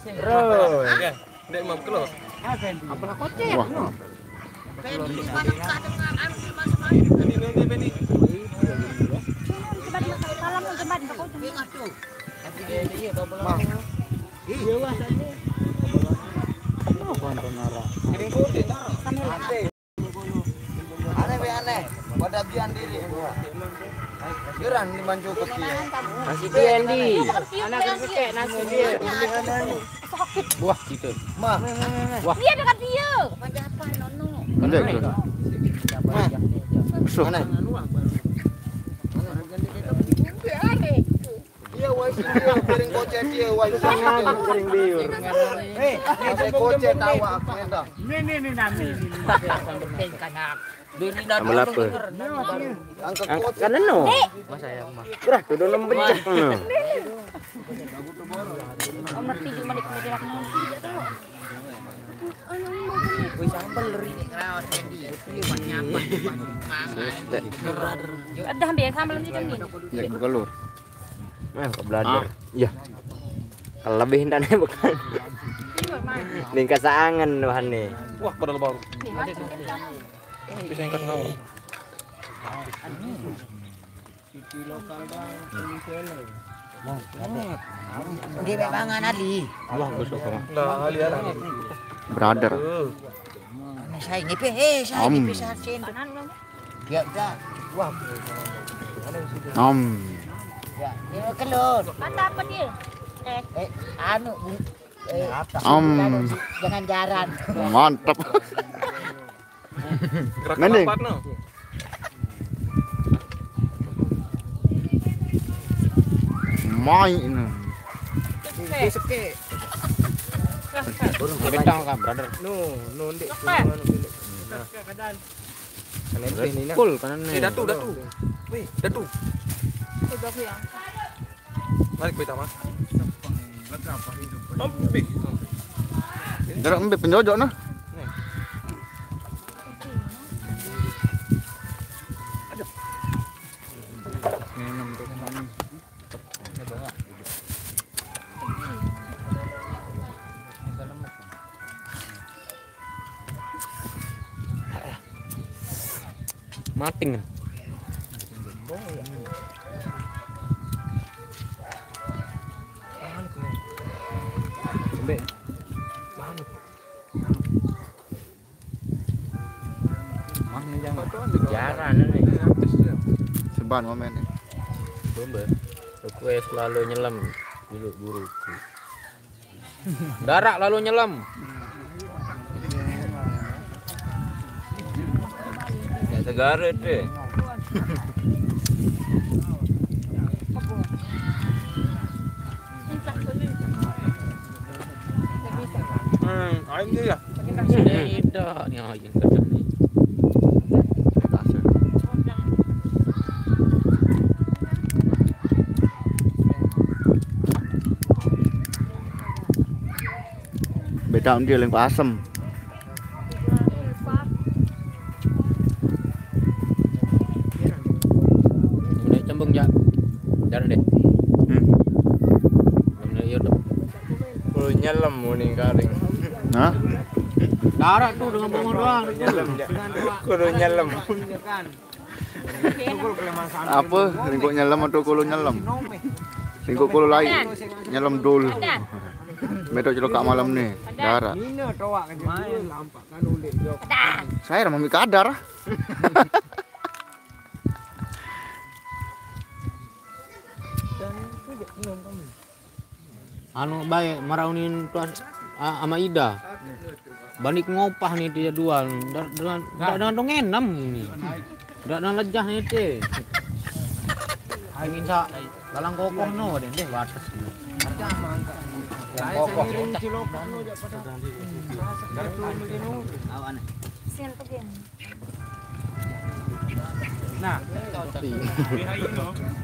Bro. Ndek mau kelo. Apalah kocek. Wah. Aneh, pada bian diri. Geran di manju kecil. Nasi Andy. Anak kakek nasi dia. Wah, gitu. Mah, Dia dekat dia. Macam apa nono? Pendek tuh. Besok. aneh. Iya, wais dia piring kocek dia, wais dia. Kering biur. Sampai kocek tawa aku entah. Tambah apa? Angkat kocek. Kan no. Mas saya mah. Gerah tuh dalam bencak. Nomor 7 menit kemudian ada hampir sambal ni kan ni. Ya berkelur. Kok belajar. Iya. Kelebihin dan bukan. Ning kasangan bahan nih. Wah, padahal baru. Bisa ingkat kau. Di bangan Ali. Wah, besok kamu. Lah, lihat lagi. Brother. Saya ngipi, saya ngipi sasin. Ya udah. Wah. Ya, dia kelur. Kata apa dia? Anu jangan jaran. Mantap. Gerak Mending. lambat no. Main. Seke. Bentang kan, brother. No, ndek. Full kanan nih. Datu. Wih, datu. Mari kita mah. Ambil. Gerak ambil penjojok nah. Mating. Jaran nih. Seban momen nih. Bomba. Aku selalu nyelam dulu guruku. Darak lalu nyelam. Ya segaret deh. Aim dia ya. Tidak, nih yang kedua nih. Beda dia yang asem. Ini cembung ya. Jangan deh. Ini YouTube. Kalau nyelam muning karing. Hah? Darat tuh dengan bongor doang. Nyelam. Kudu nyelam. Apa? Ringkuk nyelam atau kulo nyelam? Ringkuk kulo lain. Nyelam dulu. Betul celok malam nih. Darat. Saya ramai kadar. Anu baik maraunin tuan sama Ida. Bandik ngopah nih dia dual. Dengan dong enam ini. Dengan lejah nih teh. Angin sa galang kokoh no deh batas. Yang kokoh. Nah,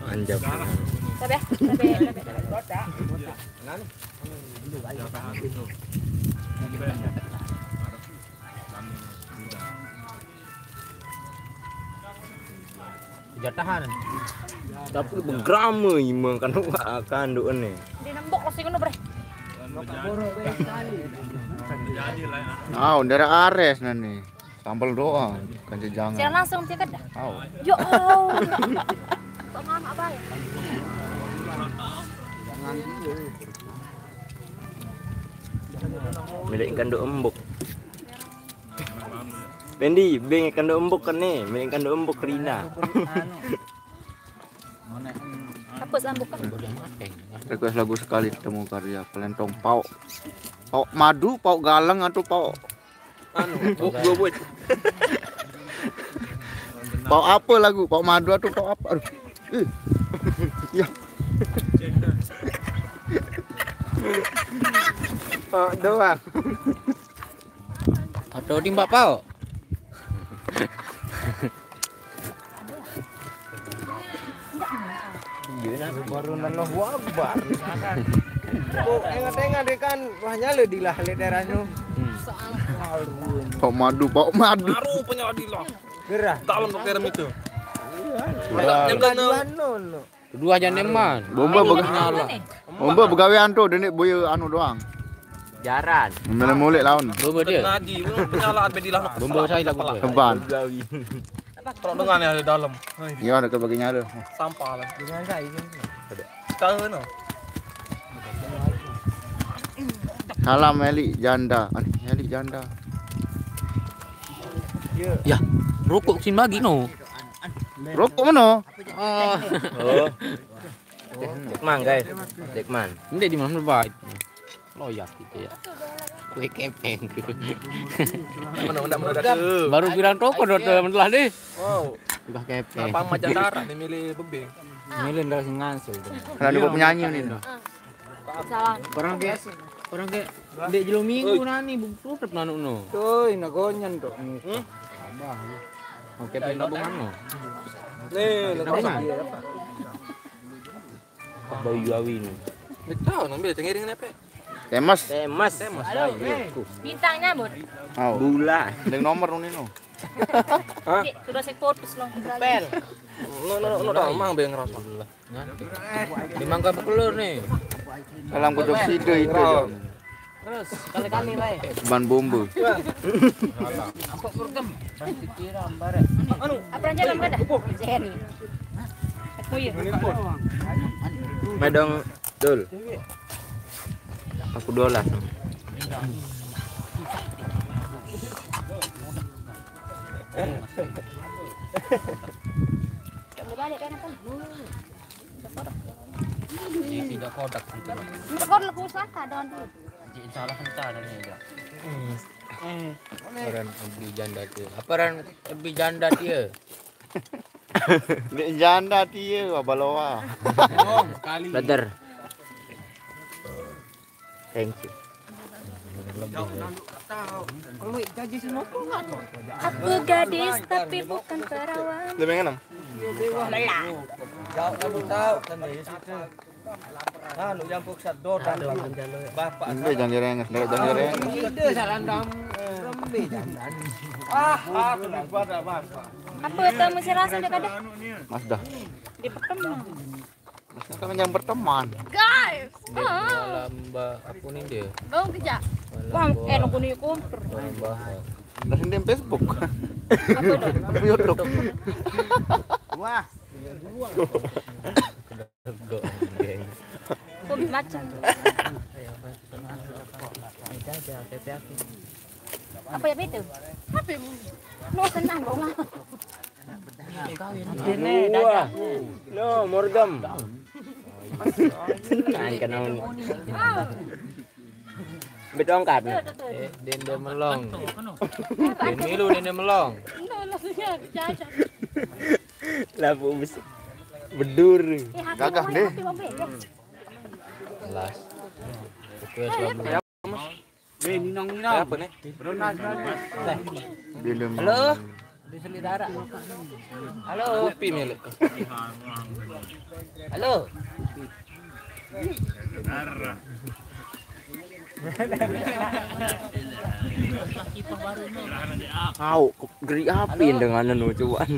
anjap. Sabi. Jatahan. Tapi begrame imang kan akan doon nih. Di nembok kasi kuno bre. Dari Ares nih. Sambal doang, kan jangan. Siapa langsung dia kada? Oh. Ya Allah. Kok mama apa ya? Milik ikan do embuk. Bendi, beng ikan do embuk kan nih, milik ikan do embuk Rina. Apa sambuk kan? Request lagu sekali temu karya Kelentong Pau. Pau madu, pau galang atau pau Dua buat. pau apa lagu? Pau madu atau pau apa? Aduh. Ya. Oh, doang. Atau di Mbak Pau. Baru nanoh wabar. Oh, engat-engat deh kan. Wahnya le dilah le daerahnya. Pau madu. Baru punya dilah. Gerah. Dalam ke kerem itu. Yang kan Kedua aja neman. Bomba begawean tuh denik boyo anu doang. Jaran. Mulai lawan. Bomba dia. Ngaji, penyalaan bedilah. Bomba saya lagu dia. Keban. Kalau dengan ya di dalam. Iya ada kebagiannya ada. Sampah lah. Dengan saya. Tahu no. Salam Meli Janda. Meli Janda. Ya, rokok sin bagi no. Rokok mana? Oh. Oh. Dekman guys. Dekman. Ini di mana baik. Loyak gitu ya. Kue kepeng. Mana Baru bilang rokok dokter mentelah deh. Wow. Udah kepeng. Apa macam darah nih milih bebeng. Milih ndak sing ngansul. Karena dia penyanyi nih. Salah. Orang kayak dek jelo minggu nani buktu tetep nanu no. Tuh, nagonyan tuh. Abah. Oke, pengen nabungan no. Nih, Nabungan. Bayu Awi nih. Betul, ngambil cengiring apa? Temas. Temas. Bintangnya bud. Oh. Bula. Dengan nomor nih no. Dik, sudah saya fokus long. Pel. No, mang beng rasa. Dimangka pelur nih. Dalam kodok sido itu. Terus kali-kali lah. Ban bomba. Apa program? Apa aja lang kada? Sehari. Aku ya. Medong dul. Aku dolas. Balik kan apa? Tidak kodak gitu. Kau laku saka don dulu. Salah hentar dan ya. Aparan abdi janda dia. Aparan abdi janda dia. Dek janda dia abaloa. Oh, sekali. Brother. Thank you. Aku gadis tapi bukan perawan. Lebih enam. Melah. Jauh kamu tahu kan dari situ. Nah, lu yang pusat dodan bapak. Ini jangan direnges, jangan direnges. Ide sarandam rembe jangan. Sudah pada bapak. Apa itu mesti rasa dia kada? Mas dah. Di pertemuan. Mas kan yang berteman. Guys. Lamba apa nih dia? Bang kerja. Wah, nunggu nih komputer. Dah sendiri Facebook. Apa itu? YouTube. Wah. Kok macam. Apa ya itu? Apa? Lo senang dong lah. No, Morgam. Senang kan naon. Betul angkat. Dende melong. Den milu dende melong. Lapu bedur. Gagah deh. Kelas. Oke, selamat. Apa nih? Halo. Di selidara. Halo, kopi milik. Halo. Au, geri apin dengan anu cuan.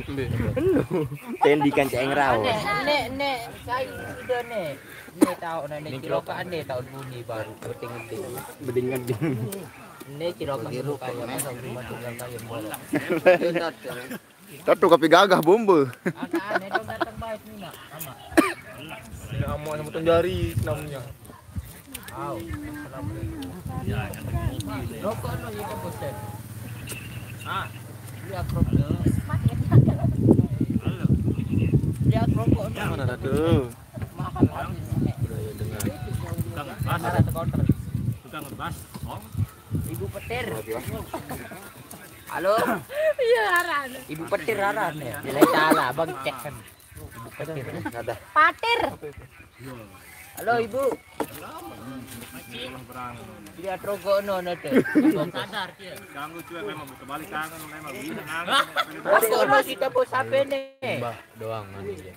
Tendikan ceng raw. Nek saya sudah nek. Nek tahu nek kilokan nek tahun bunyi baru penting-penting. Beding-beding. Nek kilokan kayak masa rumah tinggal kayak bola. Tatu kapi gagah bombe. Ada nek dong datang baik ni nak. Ama. Ini amak sama tuan jari namanya. Au. Rokok no ya bosan. Lihat rokok. Lihat rokok. Mana dah tu? Mahal habis nek. Ada counter. Tukang ngebas. Ibu petir. Halo. Iya, Aran. Ibu petir Aran ya. Nilai salah Bang cek kan. Ibu petir. Ada. Patir. Halo Ibu. Lihat rokok no tu. Sadar dia. Ganggu cuy memang kembali kangen memang bisa Rokok no kita bos sampai ni. Mbah doang mandi dia.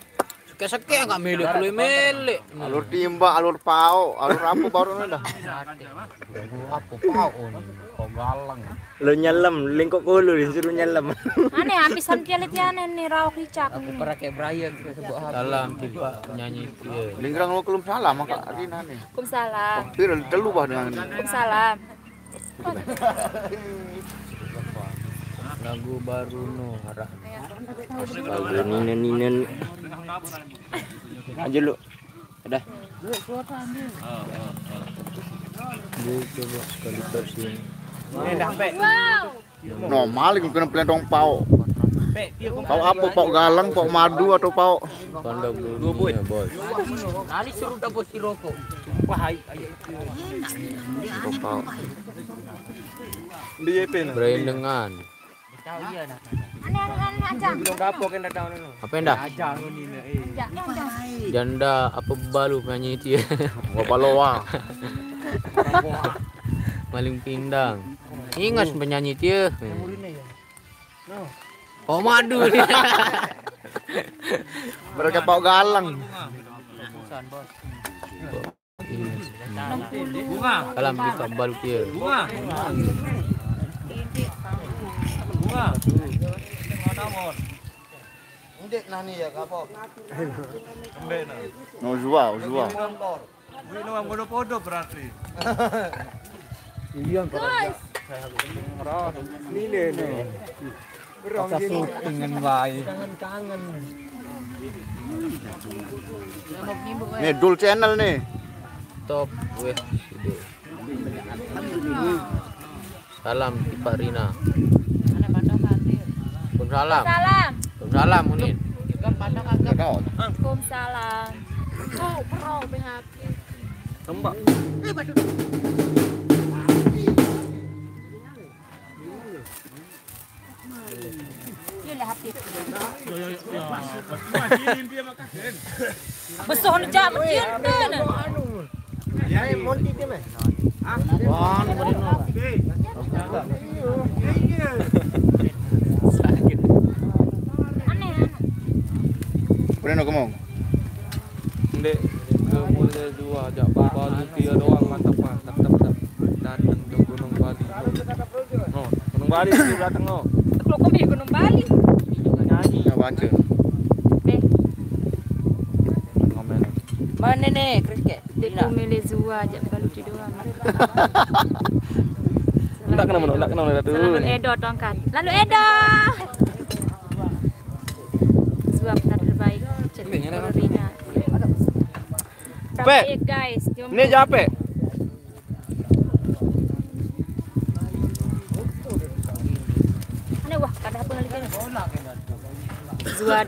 Seke-seke enggak milik. Alur timba, alur pau, alur apa baru dah. Apa pau ni? Galang. Lu nyelam, lingkuk kulu disuruh nyelam. Aneh habisan pialit-pialit nih raw kicak. Aku pernah kayak Brian kita sebut apa? Salam tiba penyanyi dia. Lingkrang lu kelum salah maka Rina nih. Waalaikumsalam. Viral telu bah dengan ini. Waalaikumsalam. Lagu baru no harap. Lagu ninen. Aja lu. Dah. Dia coba sekali tersin. Ini dah sampai. Wow. Normal kena pelentong pau. Pau apa? Pau galang, pau madu atau pau? Pandang dulu ya bos. Kali suruh dah bos rokok. Pau. Dia pen. Brain dengan. Tahu dia nak. Aneh aja. Belum dapur kan datang ni. Apa yang dah? Ajar ni eh. Janda apa balu penyanyi dia. Gua loa. Maling pindang. Ingat penyanyi dia. Oh madu dia. Mereka pau galang. Bukan bos. Kalam kita balu dia. Ndek nani ya kapok. Ndek nah. No jual. Ini orang bodoh-bodoh berarti. Guys. Ni ni. Berang gini. Dengan baik. Kangen. Nih Dul channel nih. Top weh. Salam Pak Rina. Waalaikumsalam. Salam. Waalaikumsalam Munin. Kau. Waalaikumsalam. Oh, bro, PHP. Tembak. Yule hati. Besok ni jam mungkin kan. Ya, monti dia meh. Wan Marino. Aneh. Udah kamu. Ndek mulai dua ajak Bali dia doang mantap. Datang ke Gunung Bali. No, Gunung Bali dia datang no. Kalau kau pergi Gunung Bali. Nyanyi. Nah, baca. Komen. Mana ni kriket? Dia milih Zua ajak balut doang. Tak kena dah tu. Lalu Edo tongkat. Lalu Edo. Zua benar terbaik. Rina. Tapi guys, Ni jape. Aneh wah, kada apa lagi ni. Zua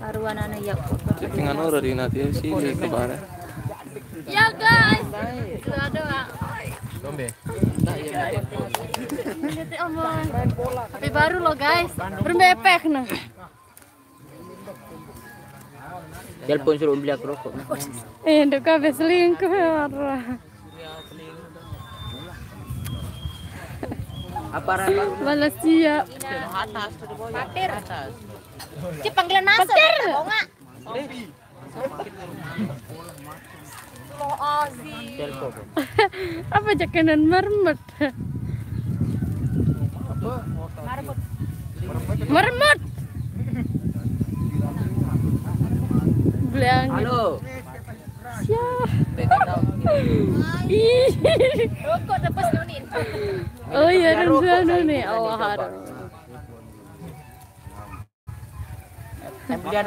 aruan anak ya. Dengan orang di nanti sini ke barat. Ya guys. Zua doang. Dombe. Tapi baru loh guys. Bermepek nah. Telepon suruh beli aku rokok. Nduk kabeh selingkuh marah. Apa rasa? Balas siap. Atas tu boy. Patir. Atas. Ci panggilan masuk. Patir. Telpon. Apa jakanan mermet? Mermet. Beli angin. Halo. Siap. Begadang. Ih. Rokok lepas nunin. Oh iya, dan sana nih. Oh, harus. Belian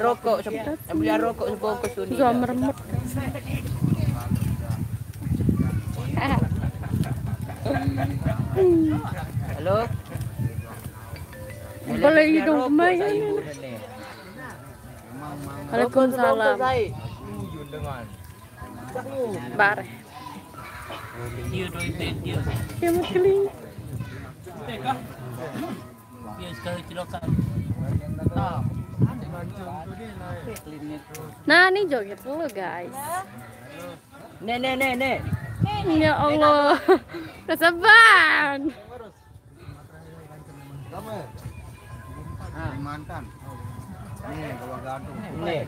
rokok sebungkus ini. Gua mermet. Halo. Boleh hidung lumayan. Ibu nenek. Waalaikumsalam. Bare. Ya keling. Nah, ini joget dulu, guys. Nek. Ya Allah. Kesabaran. Mantan. Nih, kalau gantung. Nek.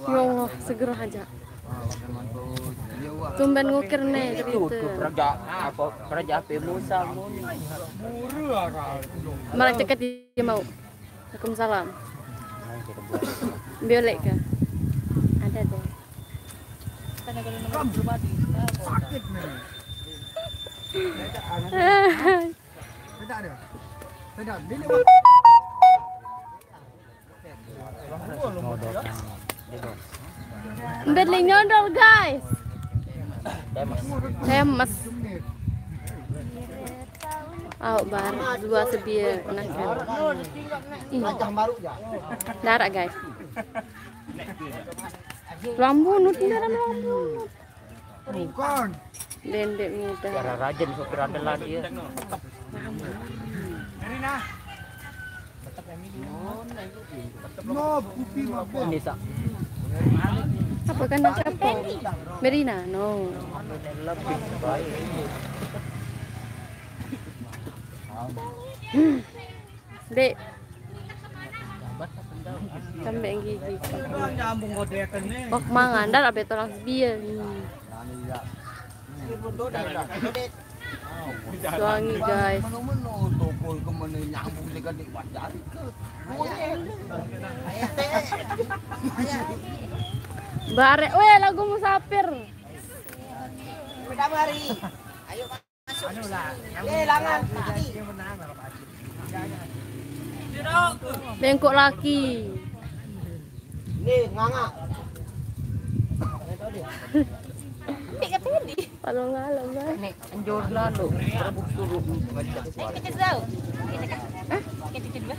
Ya Allah, segera aja. Tumben ngukir nih Itu cerita. Raja api Musa muni. Malah ceket dia mau. Waalaikumsalam. Biolek kah? Ada deh. Berling nyodol guys. Demes. Oh, bar dua sebiar nakan. Darat guys. Lambunut dalam lambunut. Bukan. Dendek ni Cara dah. rajin sopir adalah dia. No, pupi mabok. Ini sak. Apa kan nak apa? Merina, no. Lebih baik. Dek. Sampai gigi. Nyambung godekan nih. Oh, mangan dah abe tolong sebiar. Suangi guys. Mano-mano tokol ke mana nyambung dekat di wajar ke. Bare, weh lagu musafir. Bengkok laki. Nih, nganga. Kalau ngalam guys. Nek anjur lalu. Rebuk suruh ngajak suara. Kita tahu. Kita coba.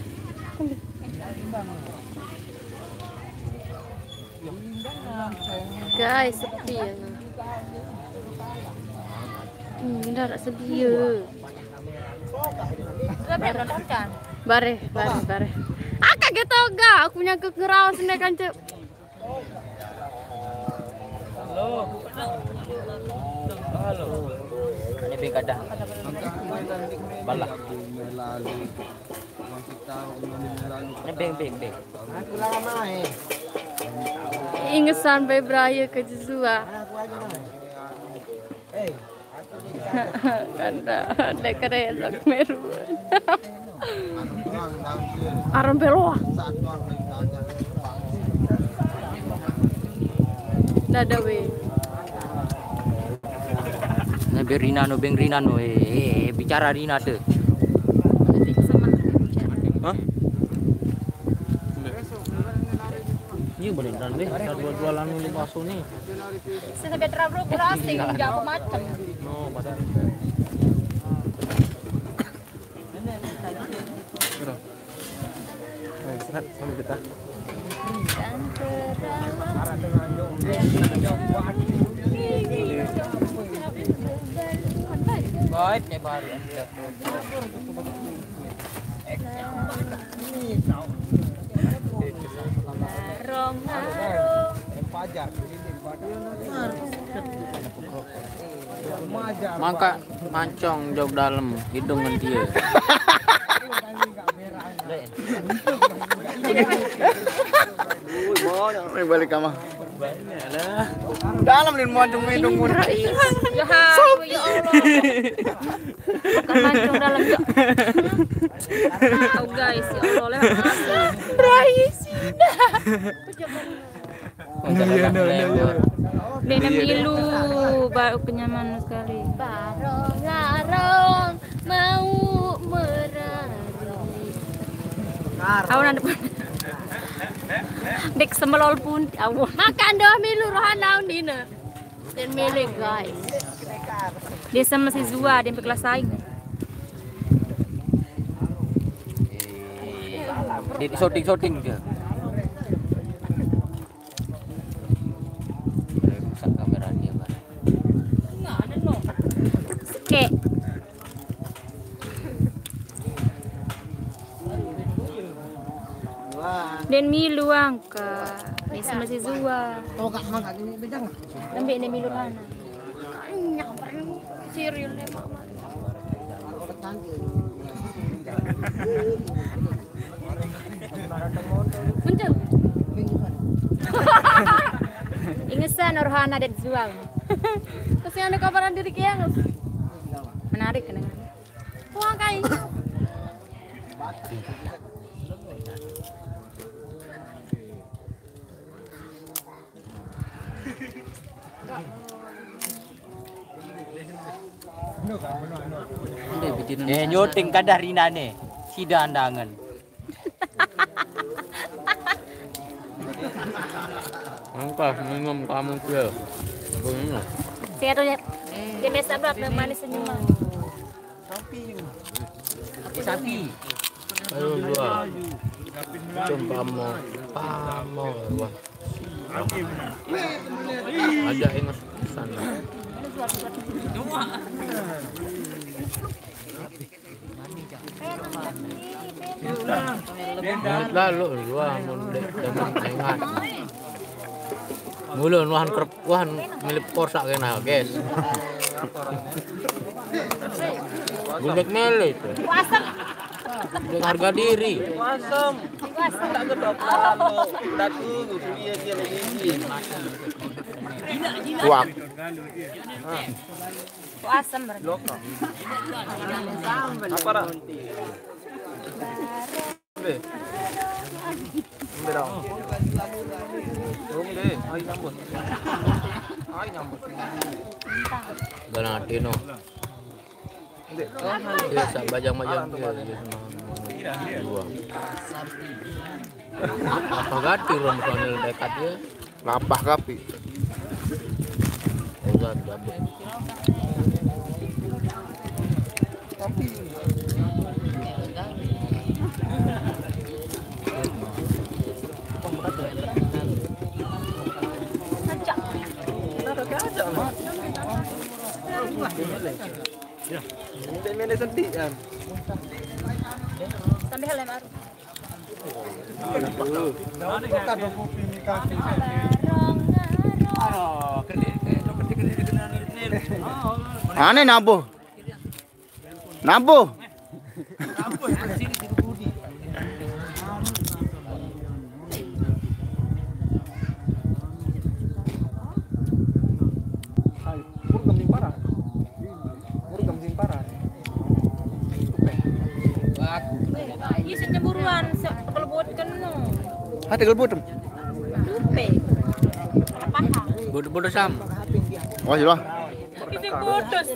Guys, sepi ya. Dah tak sedia. Sudah berdoakan. Bare. Ah, kaget tau gak? Aku punya kekerawan sini kan cep. Halo. Ini begadang. Balah. Ini beng. Aku lama Ingat sampai beraya ke Jezua. Kanda, ada kereta meru. Aram peloa. Nada we. Nah, beng Rina no. Bicara Rina tuh. Hah? Ini beneran deh, jualan ini bakso nih. Sampai terlalu kurasing, enggak apa macam. No, pada. Sehat sama kita. Baik, nih baru. Mangka mancong jauh dalam hidungan dia. Boy. Main balik kamar. Dalam nih mancung minum murah. Ya Allah, ya Allah. Bukan mancung dalam ya. Oh guys, ya Allah lah. Bena milu, baru kenyamanan sekali. Larong mau merari. Kau nanti dek semelol pun awak. Makan doh milu rohanau dina. Dan milik guys. Dia sama si Zua, dia sampai kelas saing. Di shooting dia. Rusak kamera dia, Bang. Kek. Dan milu angka. Dia sama si Zua. Ambil dia milu mana? Siril deh mama. Muncul. Ingesan Rohana dan Zua. Terus yang ada kabaran diri kaya Menarik kan? Wah kayak Nyuting kadarina nih. Sida andangan. Angkas minum kamu dia. Begini. Saya tuh dia biasa banget manis senyuman. Sapi. Ayo dua. Cumpamo. Wah. Ada ingat sana. Lalu dua dengan ingat. Mulu nuhan kerpuan milik korsak kena guys. Gulek mele itu. Dengan harga diri. Kuak. Asam berarti. Apa dah? Ganatino. Dia sak bajang-bajang dia dua. Apa ganti ron panel dekat dia? Lapah kapi. Udah dapat. Mele sedih kan. Sampai helm baru. Aneh nabuh. Nabuh. Isi cemburuan kelebutkan no. Hati gelbut. Dupe. Paha. Bodoh-bodoh sam. Oh, iya. Itu bodos.